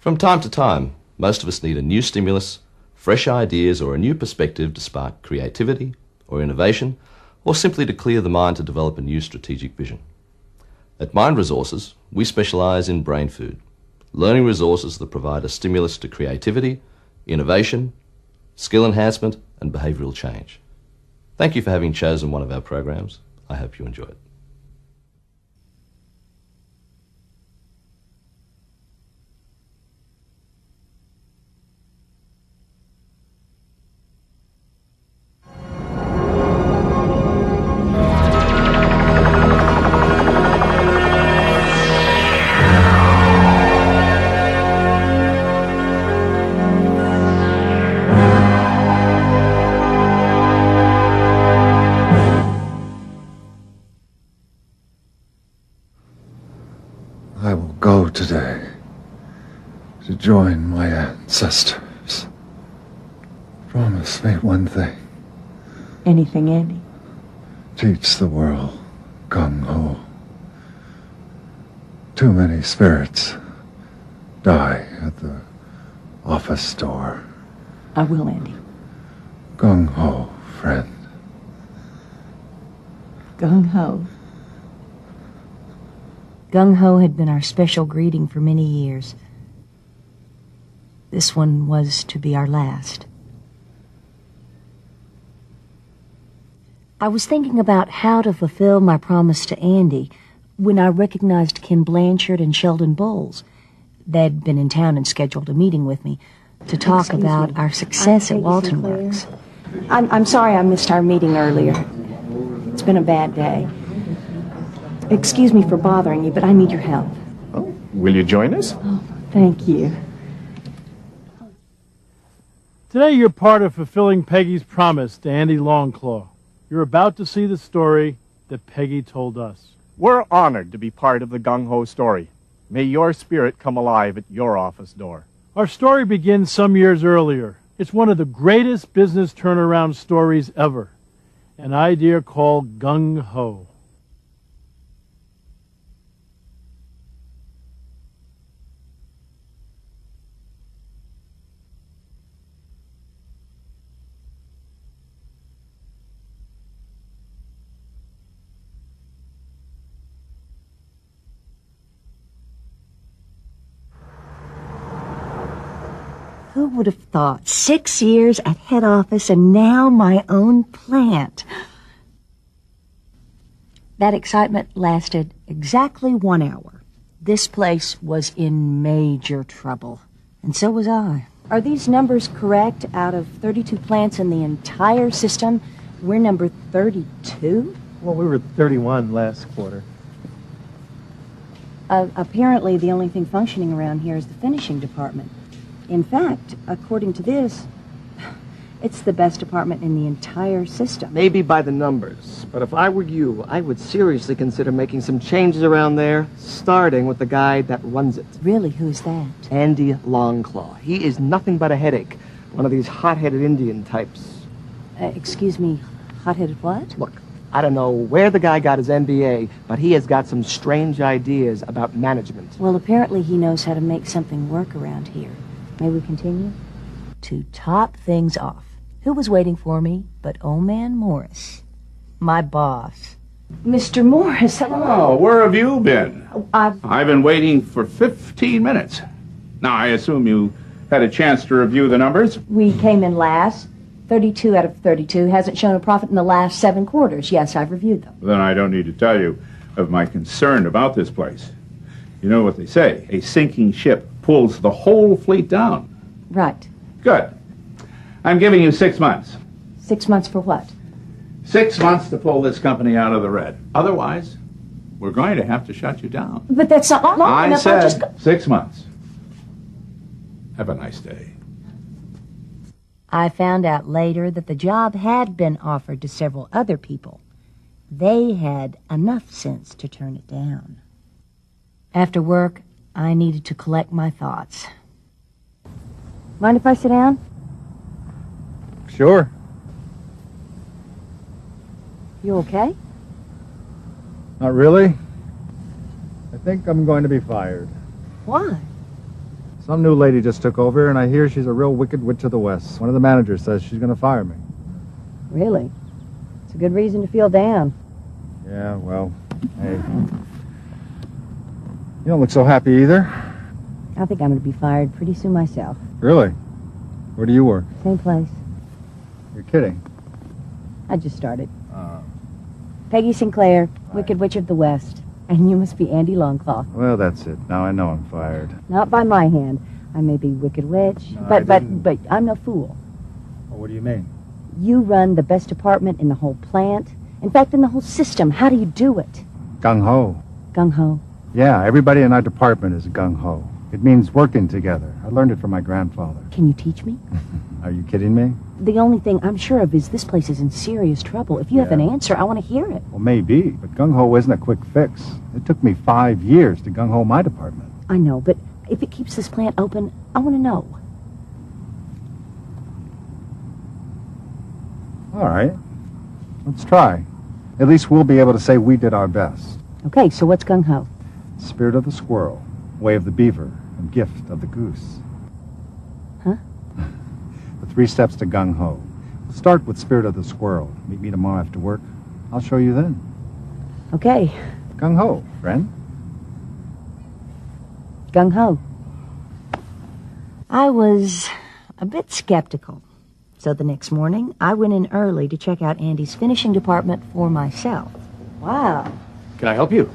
From time to time, most of us need a new stimulus, fresh ideas, or a new perspective to spark creativity or innovation, or simply to clear the mind to develop a new strategic vision. At Mind Resources, we specialise in brain food, learning resources that provide a stimulus to creativity, innovation, skill enhancement, and behavioural change. Thank you for having chosen one of our programs. I hope you enjoy it. I will go today to join my ancestors. Promise me one thing. Anything, Andy? Teach the world gung-ho. Too many spirits die at the office door. I will, Andy. Gung-ho, friend. Gung-ho. Gung-ho had been our special greeting for many years. This one was to be our last. I was thinking about how to fulfill my promise to Andy when I recognized Ken Blanchard and Sheldon Bowles. They'd been in town and scheduled a meeting with me to talk about our success at Walton Works. I'm sorry I missed our meeting earlier. It's been a bad day. Excuse me for bothering you, but I need your help. Oh, will you join us? Oh, thank you. Today you're part of fulfilling Peggy's promise to Andy Longclaw. You're about to see the story that Peggy told us. We're honored to be part of the gung-ho story. May your spirit come alive at your office door. Our story begins some years earlier. It's one of the greatest business turnaround stories ever. An idea called gung-ho. Who would have thought? 6 years at head office and now my own plant. That excitement lasted exactly 1 hour. This place was in major trouble, and so was I. Are these numbers correct? Out of 32 plants in the entire system, we're number 32? Well, we were 31 last quarter. Apparently, the only thing functioning around here is the finishing department. In fact, according to this, it's the best department in the entire system. Maybe by the numbers, but if I were you, I would seriously consider making some changes around there, starting with the guy that runs it. Really? Who's that? Andy Longclaw. He is nothing but a headache. One of these hot-headed Indian types. Excuse me, hot-headed what? Look, I don't know where the guy got his MBA, but he has got some strange ideas about management. Well, apparently he knows how to make something work around here. May we continue? To top things off, who was waiting for me but old man Morris, my boss. Mr. Morris, hello. Oh, where have you been? I've been waiting for 15 minutes. Now, I assume you had a chance to review the numbers? We came in last. 32 out of 32 hasn't shown a profit in the last 7 quarters. Yes, I've reviewed them. Then I don't need to tell you of my concern about this place. You know what they say, a sinking ship pulls the whole fleet down. Right. Good. I'm giving you 6 months. 6 months for what? 6 months to pull this company out of the red. Otherwise, we're going to have to shut you down. But that's not long I enough. said 6 months. Have a nice day. I found out later that the job had been offered to several other people. They had enough sense to turn it down. After work, I needed to collect my thoughts. Mind if I sit down? Sure. You okay? Not really. I think I'm going to be fired. Why? Some new lady just took over, and I hear she's a real wicked witch of the West. One of the managers says she's going to fire me. Really? It's a good reason to feel down. Yeah, well, hey. You don't look so happy either. I think I'm going to be fired pretty soon myself. Really? Where do you work? Same place. You're kidding. I just started. Peggy Sinclair, Wicked Witch of the West. And you must be Andy Longclaw. Well, that's it. Now I know I'm fired. Not by my hand. I may be Wicked Witch, No, but I'm no fool. Well, what do you mean? You run the best department in the whole plant. In fact, in the whole system. How do you do it? Gung-ho. Gung-ho. Yeah, everybody in our department is gung-ho. It means working together. I learned it from my grandfather. Can you teach me? Are you kidding me? The only thing I'm sure of is this place is in serious trouble. If you have an Yeah. answer, I want to hear it. Well, maybe, but gung-ho isn't a quick fix. It took me 5 years to gung-ho my department. I know, but if it keeps this plant open, I want to know. All right. Let's try. At least we'll be able to say we did our best. Okay, so what's gung-ho? Spirit of the squirrel, way of the beaver, and gift of the goose. Huh? The 3 steps to gung-ho. We'll start with spirit of the squirrel. Meet me tomorrow after work. I'll show you then. Okay, Gung-ho, friend. gung-ho. I was a bit skeptical. So the next morning, I went in early to check out Andy's finishing department for myself. Wow. Can I help you?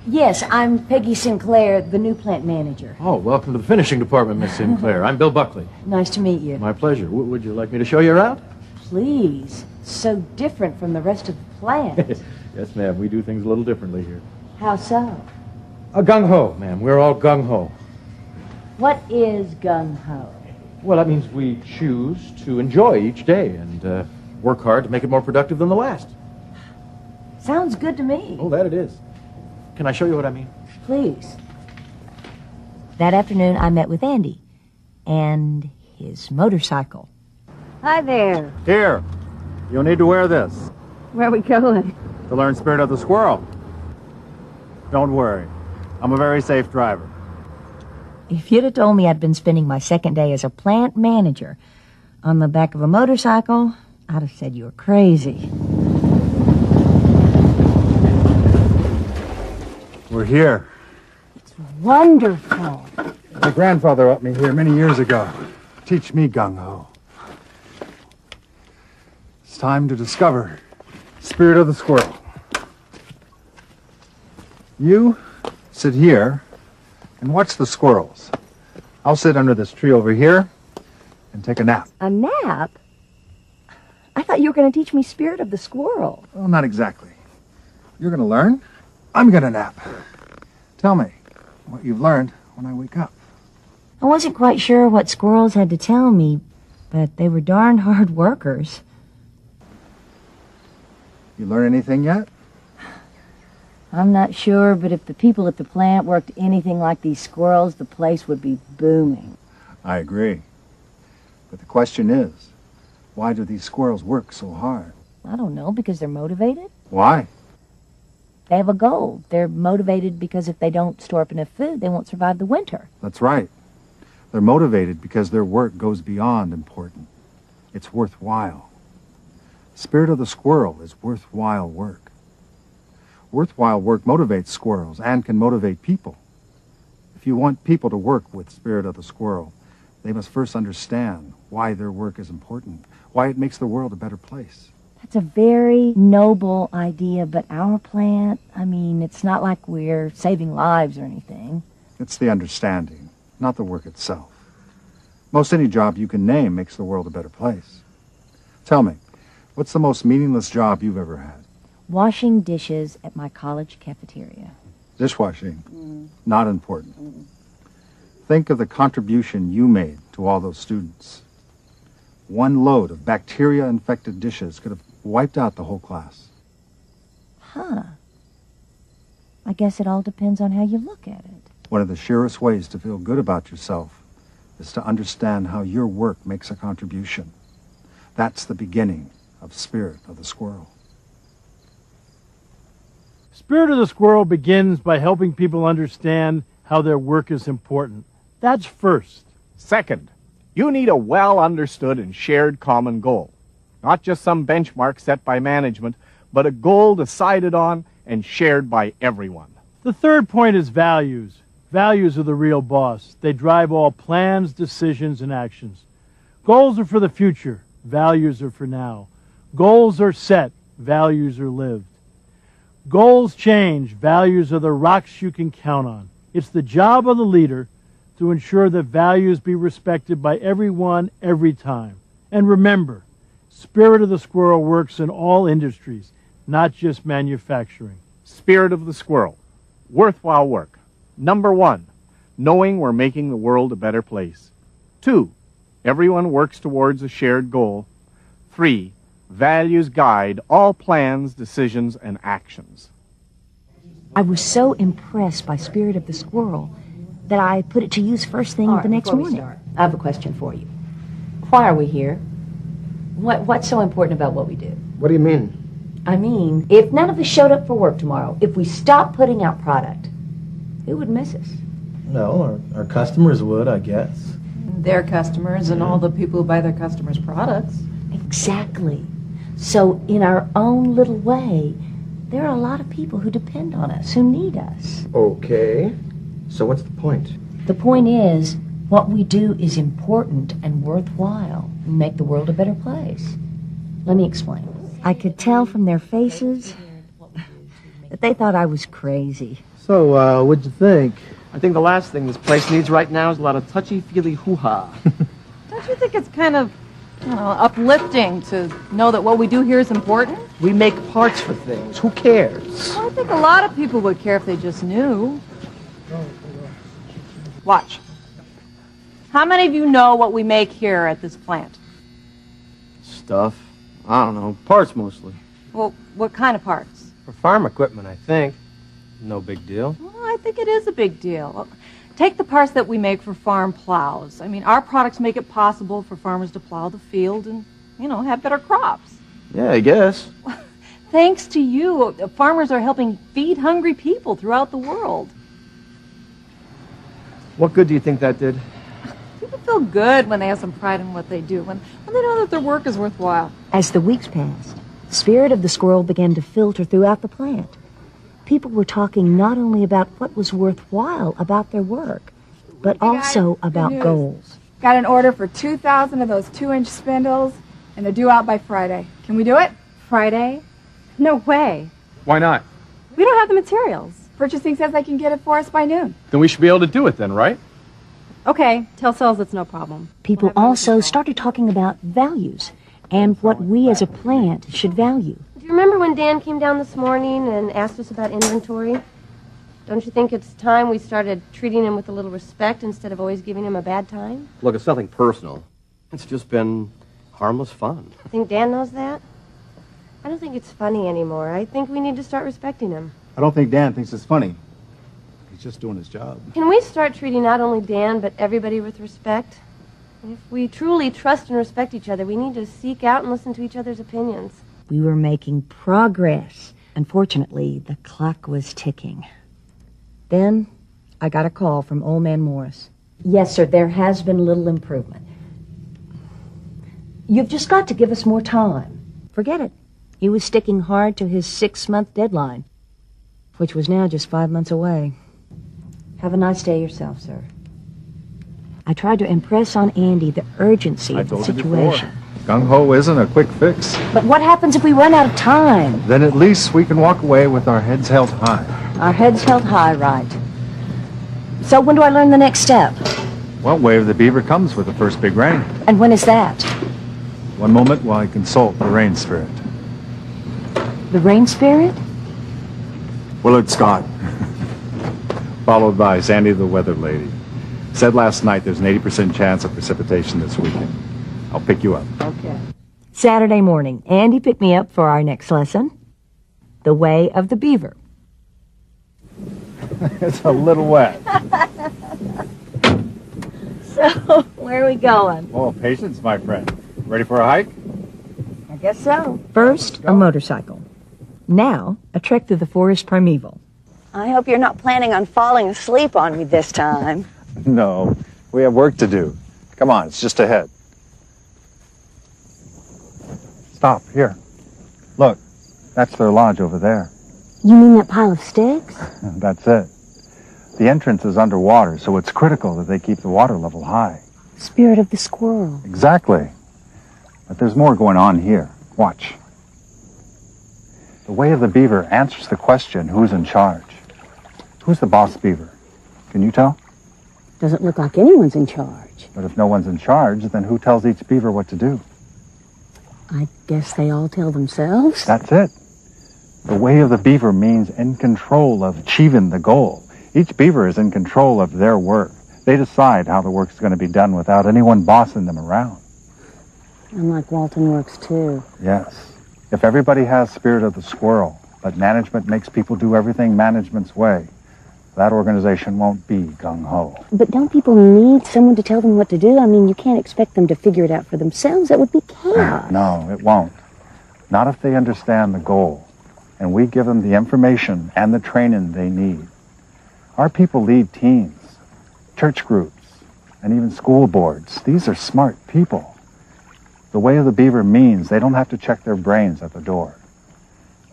Yes, I'm Peggy Sinclair, the new plant manager. Oh, welcome to the finishing department, Miss Sinclair. I'm Bill Buckley. Nice to meet you. My pleasure. Would you like me to show you around? Please. So different from the rest of the plant. Yes, ma'am. We do things a little differently here. How so? Gung-ho, ma'am. We're all gung-ho. What is gung-ho? Well, that means we choose to enjoy each day and work hard to make it more productive than the last. Sounds good to me. Oh, that it is. Can I show you what I mean? Please. That afternoon, I met with Andy and his motorcycle. Hi there. Here. You'll need to wear this Where are we going? to learn spirit of the squirrel. Don't worry. I'm a very safe driver. If you'd have told me I'd been spending my second day as a plant manager on the back of a motorcycle, I'd have said you were crazy. We're here. Wonderful. My grandfather up me here many years ago. Teach me gung-ho. It's time to discover spirit of the squirrel. You sit here and watch the squirrels. I'll sit under this tree over here and take a nap. A nap? I thought you were going to teach me spirit of the squirrel. Well, not exactly. You're going to learn. I'm going to nap. Tell me what you've learned when I wake up. I wasn't quite sure what squirrels had to tell me, but they were darn hard workers. You learn anything yet? I'm not sure, but if the people at the plant worked anything like these squirrels, the place would be booming. I agree. But the question is, why do these squirrels work so hard? I don't know, because they're motivated. Why? They have a goal. They're motivated because if they don't store up enough food, they won't survive the winter. That's right. They're motivated because their work goes beyond important. It's worthwhile. Spirit of the squirrel is worthwhile work. Worthwhile work motivates squirrels and can motivate people. If you want people to work with spirit of the squirrel, they must first understand why their work is important, why it makes the world a better place. That's a very noble idea, but our plant, it's not like we're saving lives or anything. It's the understanding, not the work itself. Most any job you can name makes the world a better place. Tell me, what's the most meaningless job you've ever had? Washing dishes at my college cafeteria. Dishwashing. Not important. Think of the contribution you made to all those students. One load of bacteria-infected dishes could have wiped out the whole class. Huh. I guess it all depends on how you look at it. One of the surest ways to feel good about yourself is to understand how your work makes a contribution. That's the beginning of Spirit of the Squirrel. Spirit of the Squirrel begins by helping people understand how their work is important. That's first. Second, you need a well-understood and shared common goal. Not just some benchmark set by management, but a goal decided on and shared by everyone. The third point is values. Values are the real boss. They drive all plans, decisions, and actions. Goals are for the future. Values are for now. Goals are set. Values are lived. Goals change. Values are the rocks you can count on. It's the job of the leader to ensure that values be respected by everyone, every time. And remember, Spirit of the Squirrel works in all industries, not just manufacturing. Spirit of the Squirrel. Worthwhile work. Number 1, knowing we're making the world a better place. 2, everyone works towards a shared goal. 3, values guide all plans, decisions, and actions. I was so impressed by Spirit of the Squirrel that I put it to use first thing the next morning. I have a question for you. Why are we here? What's so important about what we do? What do you mean? I mean, if none of us showed up for work tomorrow, if we stopped putting out product, who would miss us? No, our customers would, I guess. Their customers and all the people who buy their customers' products. Exactly. So in our own little way, there are a lot of people who depend on us, who need us. Okay. So what's the point? The point is, what we do is important and worthwhile and make the world a better place. Let me explain. I could tell from their faces that they thought I was crazy. So, what'd you think? I think the last thing this place needs right now is a lot of touchy-feely hoo-ha. Don't you think it's kind of, uplifting to know that what we do here is important? We make parts for things. Who cares? Well, I think a lot of people would care if they just knew. Watch. How many of you know what we make here at this plant? Stuff. I don't know. Parts mostly. Well, what kind of parts? For farm equipment, I think. No big deal. Well, I think it is a big deal. Take the parts that we make for farm plows. I mean, our products make it possible for farmers to plow the field and, have better crops. Yeah, I guess. Thanks to you, farmers are helping feed hungry people throughout the world. What good do you think that did? People feel good when they have some pride in what they do, when they know that their work is worthwhile. As the weeks passed, Spirit of the Squirrel began to filter throughout the plant. People were talking not only about what was worthwhile about their work, but also about goals. Got an order for 2,000 of those 2-inch spindles, and they're due out by Friday. Can we do it? Friday? No way. Why not? We don't have the materials. Purchasing says they can get it for us by noon. Then we should be able to do it then, right? Okay, tell sales it's no problem. People also started talking about values and what we as a plant should value. Do you remember when Dan came down this morning and asked us about inventory? Don't you think it's time we started treating him with a little respect instead of always giving him a bad time? Look, it's nothing personal. It's just been harmless fun. I think Dan knows that. I don't think it's funny anymore. I think we need to start respecting him. I don't think Dan thinks it's funny. He's just doing his job. Can we start treating not only Dan, but everybody with respect? If we truly trust and respect each other, we need to seek out and listen to each other's opinions. We were making progress. Unfortunately, the clock was ticking. Then I got a call from Old Man Morris. Yes, sir, there has been little improvement. You've just got to give us more time. Forget it. He was sticking hard to his 6-month deadline, which was now just 5 months away. Have a nice day yourself, sir. I tried to impress on Andy the urgency of the situation. Gung-ho isn't a quick fix. But what happens if we run out of time? Then at least we can walk away with our heads held high. Our heads held high, right. So when do I learn the next step? Well, Wave the Beaver comes with the first big rain. And when is that? One moment while I consult the rain spirit. The rain spirit? Willard Scott. Followed by Sandy the Weather Lady. Said last night there's an 80% chance of precipitation this weekend. I'll pick you up. Okay. Saturday morning, Andy picked me up for our next lesson, The Way of the Beaver. It's a little wet. So, where are we going? Oh, patience, my friend. Ready for a hike? I guess so. First, a motorcycle. Now, a trek through the forest primeval. I hope you're not planning on falling asleep on me this time. No, We have work to do. Come on, it's just ahead. Stop, here. Look, that's their lodge over there. You mean that pile of sticks? That's it. The entrance is underwater, so it's critical that they keep the water level high. Spirit of the squirrel. Exactly. But there's more going on here. Watch. The way of the beaver answers the question, who's in charge? Who's the boss beaver? Can you tell? Doesn't look like anyone's in charge. But if no one's in charge, then who tells each beaver what to do? I guess they all tell themselves. That's it. The way of the beaver means in control of achieving the goal. Each beaver is in control of their work. They decide how the work's going to be done without anyone bossing them around. Unlike Walton Works, too. Yes. If everybody has spirit of the squirrel, but management makes people do everything management's way, that organization won't be gung-ho. But don't people need someone to tell them what to do? I mean, you can't expect them to figure it out for themselves. That would be chaos. No, it won't. Not if they understand the goal, and we give them the information and the training they need. Our people lead teams, church groups, and even school boards. These are smart people. The way of the beaver means they don't have to check their brains at the door.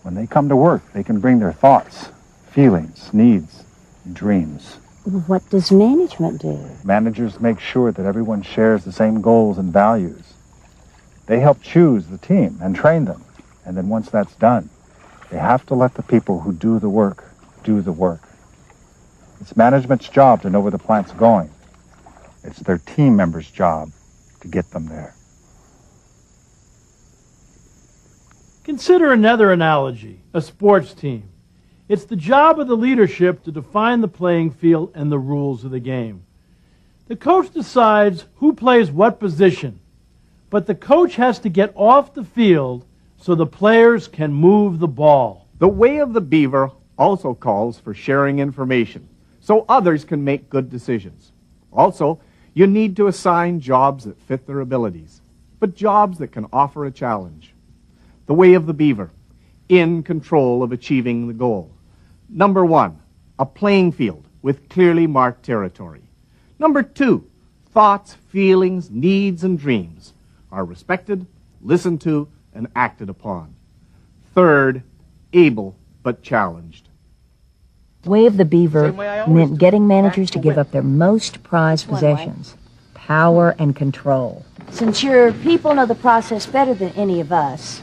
When they come to work, they can bring their thoughts, feelings, needs, dreams. What does management do? Managers make sure that everyone shares the same goals and values. They help choose the team and train them. And then once that's done, they have to let the people who do the work do the work. It's management's job to know where the plant's going. It's their team members' job to get them there. Consider another analogy, a sports team. It's the job of the leadership to define the playing field and the rules of the game. The coach decides who plays what position, but the coach has to get off the field so the players can move the ball. The way of the beaver also calls for sharing information so others can make good decisions. Also, you need to assign jobs that fit their abilities, but jobs that can offer a challenge. The way of the beaver, in control of achieving the goal. Number 1, a playing field with clearly marked territory. Number 2, thoughts, feelings, needs, and dreams are respected, listened to, and acted upon. Third, able but challenged. Way of the beaver meant getting managers to give up their most prized possessions, power and control. Since your people know the process better than any of us,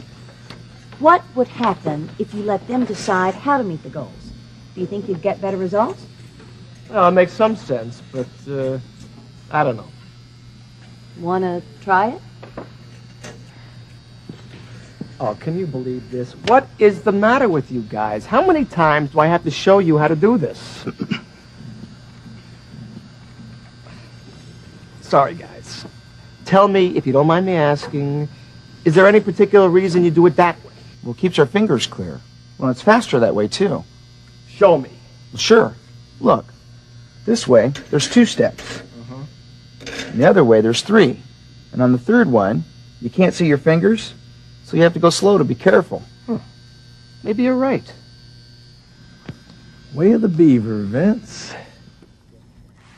what would happen if you let them decide how to meet the goals? Do you think you'd get better results? Well, it makes some sense, but, I don't know. Want to try it? Oh, can you believe this? What is the matter with you guys? How many times do I have to show you how to do this? Sorry, guys. Tell me, if you don't mind me asking, is there any particular reason you do it that way? Well, it keeps our fingers clear. Well, it's faster that way, too. Show me. Well, sure. Look. This way, there's 2 steps. And the other way, there's 3. And on the third one, you can't see your fingers, so you have to go slow to be careful. Maybe you're right. Way of the beaver, Vince.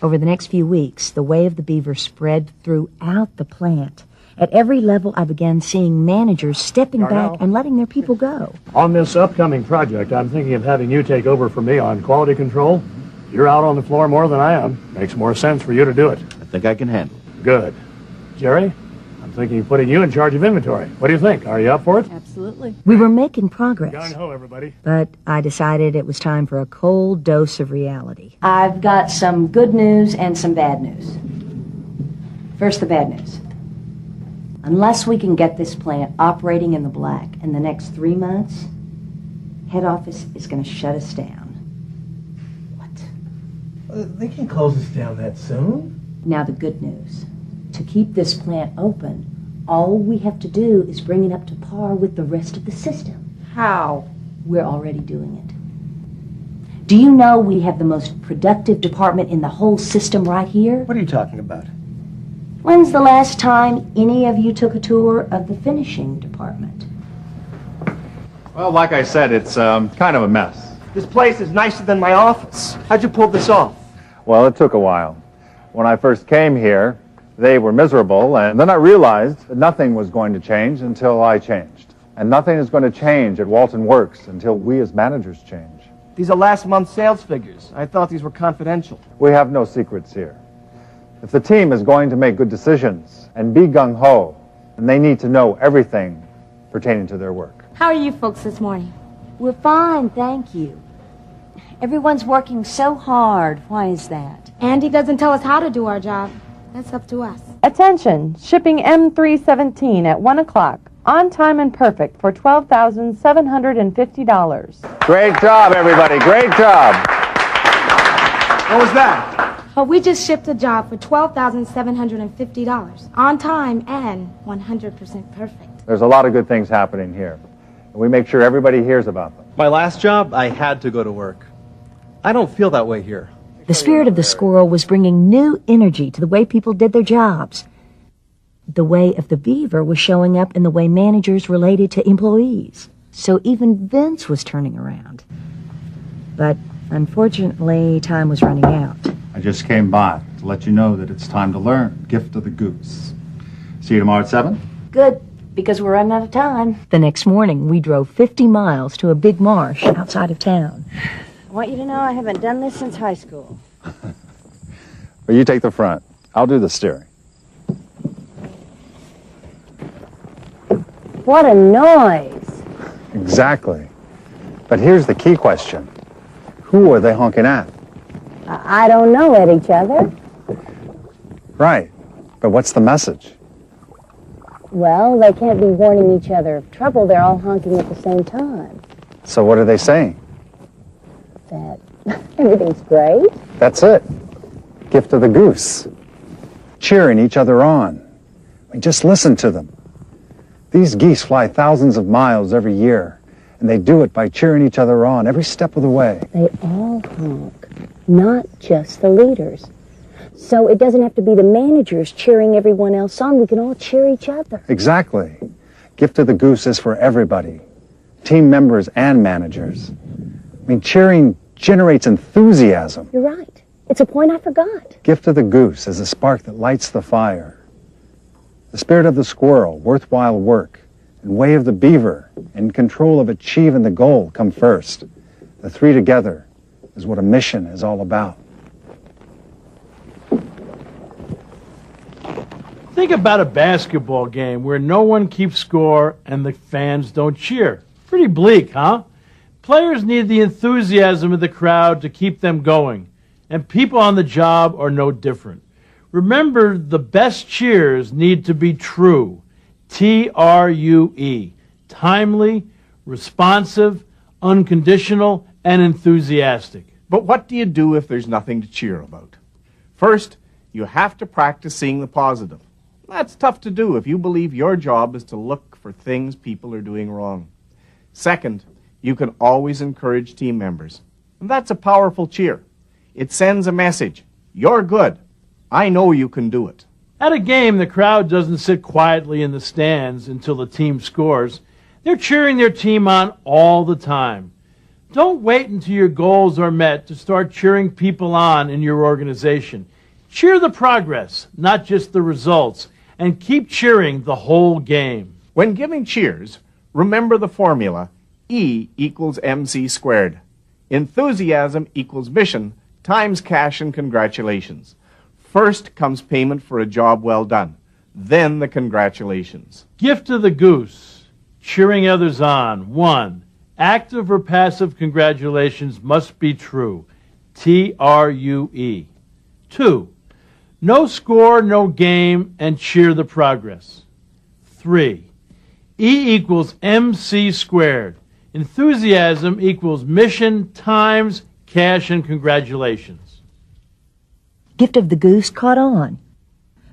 Over the next few weeks, the way of the beaver spread throughout the plant. At every level, I began seeing managers stepping back and letting their people go. On this upcoming project, I'm thinking of having you take over for me on quality control. You're out on the floor more than I am. Makes more sense for you to do it. I think I can handle it. Good. Jerry, I'm thinking of putting you in charge of inventory. What do you think? Are you up for it? Absolutely. We were making progress. Gung-ho, everybody. But I decided it was time for a cold dose of reality. I've got some good news and some bad news. First, the bad news. Unless we can get this plant operating in the black in the next 3 months, head office is going to shut us down. They can't close us down that soon. Now the good news. To keep this plant open, all we have to do is bring it up to par with the rest of the system. How? We're already doing it. Do you know we have the most productive department in the whole system right here? What are you talking about? When's the last time any of you took a tour of the finishing department? Well, like I said, it's kind of a mess. This place is nicer than my office. How'd you pull this off? Well, it took a while. When I first came here, they were miserable, and then I realized that nothing was going to change until I changed. And nothing is going to change at Walton Works until we as managers change. These are last month's sales figures. I thought these were confidential. We have no secrets here. If the team is going to make good decisions and be gung-ho, then they need to know everything pertaining to their work. How are you folks this morning? We're fine, thank you. Everyone's working so hard. Why is that? Andy doesn't tell us how to do our job. That's up to us. Attention, shipping M317 at 1 o'clock. On time and perfect for $12,750. Great job, everybody. Great job. What was that? Oh, we just shipped a job for $12,750. On time and 100% perfect. There's a lot of good things happening here, and we make sure everybody hears about them. My last job, I had to go to work. I don't feel that way here. The spirit of the squirrel was bringing new energy to the way people did their jobs. The way of the beaver was showing up in the way managers related to employees. So even Vince was turning around. But unfortunately, time was running out. I just came by to let you know that it's time to learn. Gift of the goose. See you tomorrow at 7? Good, because we're running out of time. The next morning, we drove 50 miles to a big marsh outside of town. I want you to know I haven't done this since high school. Well, you take the front. I'll do the steering. What a noise. Exactly. But here's the key question. Who are they honking at? I don't know, at each other. Right. But what's the message? Well, they can't be warning each other of trouble. They're all honking at the same time. So what are they saying? That everything's great. That's it. Gift of the goose. Cheering each other on. I mean, just listen to them. These geese fly thousands of miles every year, and they do it by cheering each other on every step of the way. They all honk, not just the leaders. So it doesn't have to be the managers cheering everyone else on. We can all cheer each other. Exactly. Gift of the goose is for everybody, team members and managers. I mean, cheering generates enthusiasm. You're right. It's a point I forgot. Gift of the goose is a spark that lights the fire. The spirit of the squirrel, worthwhile work, and way of the beaver, in control of achieving the goal, come first. The three together is what a mission is all about. Think about a basketball game where no one keeps score and the fans don't cheer. Pretty bleak, huh? Players need the enthusiasm of the crowd to keep them going, and people on the job are no different. Remember, the best cheers need to be true. T-R-U-E. Timely, responsive, unconditional, and enthusiastic. But what do you do if there's nothing to cheer about? First, you have to practice seeing the positive. That's tough to do if you believe your job is to look for things people are doing wrong. Second, you can always encourage team members. And that's a powerful cheer. It sends a message. You're good. I know you can do it. At a game, the crowd doesn't sit quietly in the stands until the team scores. They're cheering their team on all the time. Don't wait until your goals are met to start cheering people on in your organization. Cheer the progress, not just the results, and keep cheering the whole game. When giving cheers, remember the formula E equals MC squared. Enthusiasm equals mission times cash and congratulations. First comes payment for a job well done, then the congratulations. Gift of the goose, cheering others on. 1. Active or passive congratulations must be true. T-R-U-E. 2. No score, no game, and cheer the progress. 3. E equals MC squared. Enthusiasm equals mission times cash and congratulations. Gift of the goose caught on.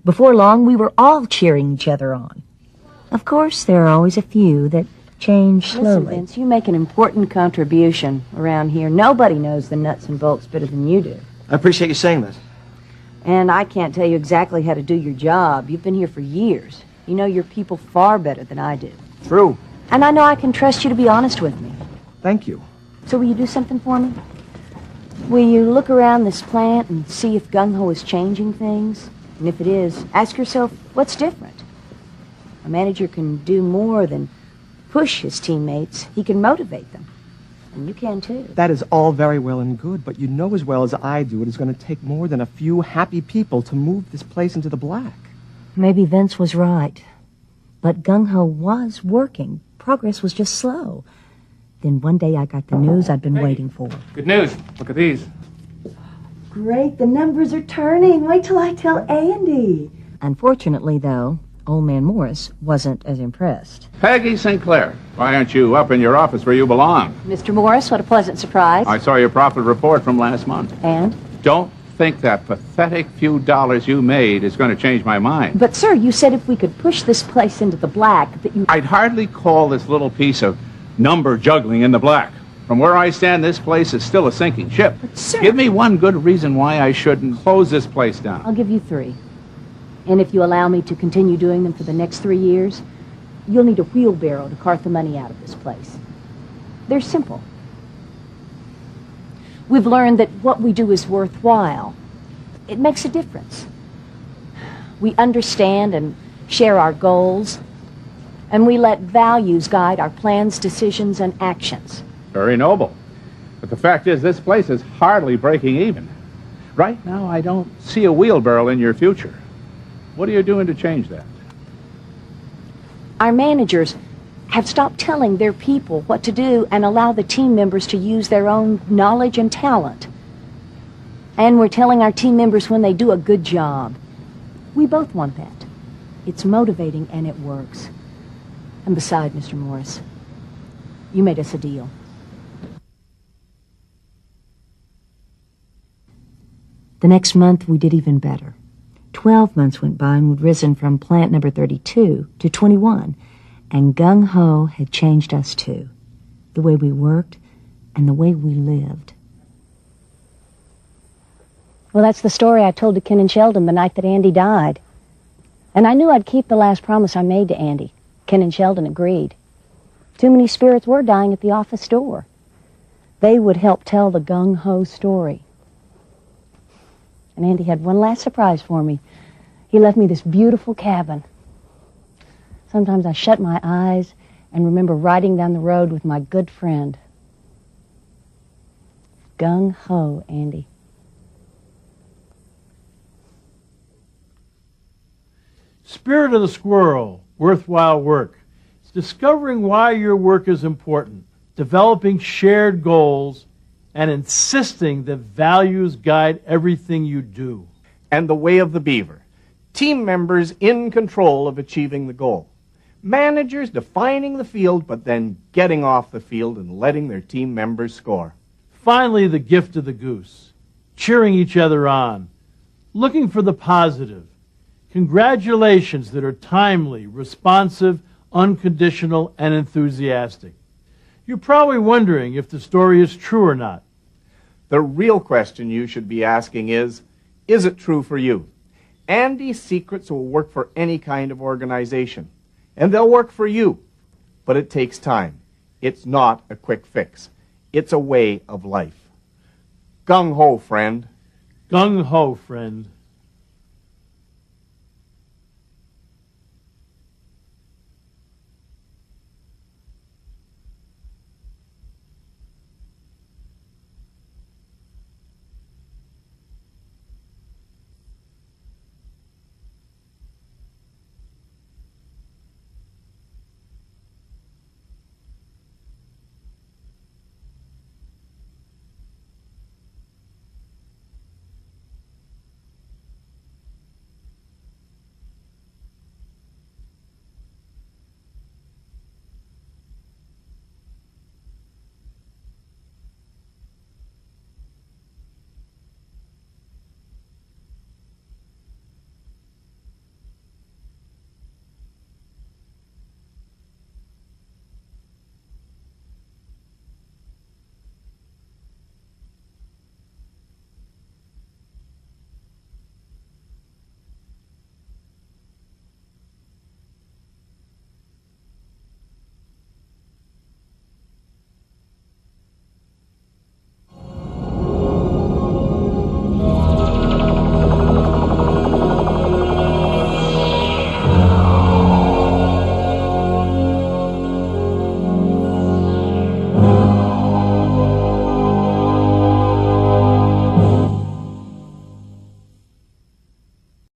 Before long, we were all cheering each other on. Of course, there are always a few that change slowly. Listen, Vince, you make an important contribution around here. Nobody knows the nuts and bolts better than you do. I appreciate you saying that. And I can't tell you exactly how to do your job. You've been here for years. You know your people far better than I do. True. And I know I can trust you to be honest with me. Thank you. So will you do something for me? Will you look around this plant and see if gung-ho is changing things? And if it is, ask yourself, what's different? A manager can do more than push his teammates. He can motivate them. And you can too. That is all very well and good, but you know as well as I do it is going to take more than a few happy people to move this place into the black. Maybe Vince was right. But gung-ho was working. Progress was just slow. Then one day I got the news I'd been waiting for. Good news. Look at these. Great, the numbers are turning. Wait till I tell Andy. Unfortunately, though, old man Morris wasn't as impressed. Peggy Sinclair, why aren't you up in your office where you belong? Mr. Morris, what a pleasant surprise. I saw your profit report from last month. And? Don't think that pathetic few dollars you made is going to change my mind. But, sir, you said if we could push this place into the black, that you... I'd hardly call this little piece of number juggling in the black. From where I stand, this place is still a sinking ship. But, sir... Give me one good reason why I shouldn't close this place down. I'll give you 3. And if you allow me to continue doing them for the next 3 years, you'll need a wheelbarrow to cart the money out of this place. They're simple. We've learned that what we do is worthwhile. It makes a difference. We understand and share our goals, and we let values guide our plans, decisions, and actions. Very noble. But the fact is, this place is hardly breaking even. Right now, I don't see a wheelbarrow in your future. What are you doing to change that? Our managers have stopped telling their people what to do and allow the team members to use their own knowledge and talent. And we're telling our team members when they do a good job. We both want that. It's motivating and it works. And beside, Mr. Morris, you made us a deal. The next month, we did even better. 12 months went by and we'd risen from plant number 32 to 21. And gung-ho had changed us too. The way we worked and the way we lived. Well, that's the story I told to Ken and Sheldon the night that Andy died. And I knew I'd keep the last promise I made to Andy. Ken and Sheldon agreed. Too many spirits were dying at the office door. They would help tell the gung-ho story. And Andy had one last surprise for me. He left me this beautiful cabin. Sometimes I shut my eyes and remember riding down the road with my good friend. Gung-ho, Andy. Spirit of the squirrel, worthwhile work. It's discovering why your work is important, developing shared goals, and insisting that values guide everything you do. And the way of the beaver. Team members in control of achieving the goal. Managers defining the field, but then getting off the field and letting their team members score. Finally, the gift of the goose. Cheering each other on. Looking for the positive. Congratulations that are timely, responsive, unconditional, and enthusiastic. You're probably wondering if the story is true or not. The real question you should be asking is it true for you? Andy's secrets will work for any kind of organization, and they'll work for you. But it takes time. It's not a quick fix. It's a way of life. Gung-ho, friend. Gung-ho, friend.